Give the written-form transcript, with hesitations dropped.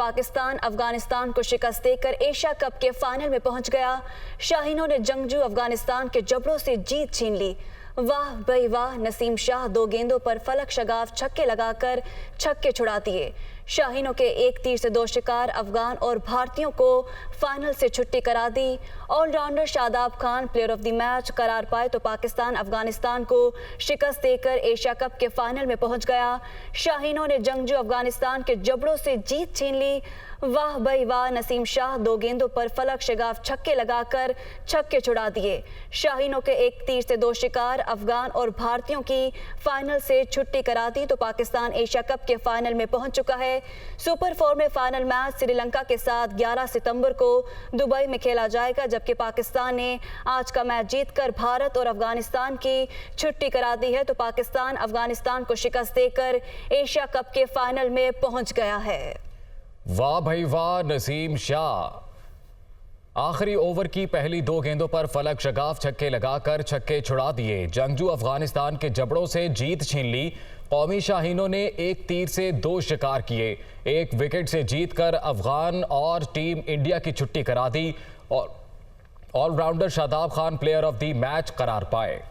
पाकिस्तान अफगानिस्तान को शिकस्त देकर एशिया कप के फाइनल में पहुंच गया। शाहीनों ने जंगजू अफगानिस्तान के जबड़ों से जीत छीन ली। वाह भाई वाह, नसीम शाह 2 गेंदों पर फलक शगाफ छक्के लगाकर छक्के छुड़ा दिए। शाहीनों के एक तीर से 2 शिकार अफगान और भारतीयों को फाइनल से छुट्टी करा दी। Allrounder Shadab Khan player of the match करार पाए तो पाकिस्तान अफगानिस्तान को शिकस्त देकर एशिया कप के फाइनल में पहुंच गया। शाहीनों ने जंगजू अफगानिस्तान के जबड़ों से जीत छीन ली। वाह भाई वाह, नसीम शाह 2 गेंदों पर फलक शगाफ छक्के लगाकर छक्के छुड़ा दिए। शाहीनों के एक तीर से 2 शिकार अफगान और भारतीयों की फाइनल से छुट्टी करा दी तो पाकिस्तान एशिया कप के फाइनल में पहुंच चुका है। सुपर 4 में फाइनल मैच श्रीलंका के साथ 11 सितंबर को दुबई में खेला जाएगा, जबकि पाकिस्तान ने आज का मैच जीतकर भारत और अफगानिस्तान की छुट्टी करा दी है तो पाकिस्तान अफगानिस्तान को शिकस्त देकर एशिया कप के फाइनल में पहुंच गया है। वाह भाई वाह, नसीम शाह आखिरी ओवर की पहली 2 गेंदों पर फलक शगाफ छक्के लगाकर छक्के छुड़ा दिए। जंगजू अफगानिस्तान के जबड़ों से जीत छीन ली। कौमी शाहीनों ने एक तीर से 2 शिकार किए। 1 विकेट से जीतकर अफगान और टीम इंडिया की छुट्टी करा दी और allrounder Shadab Khan player of the match करार पाए।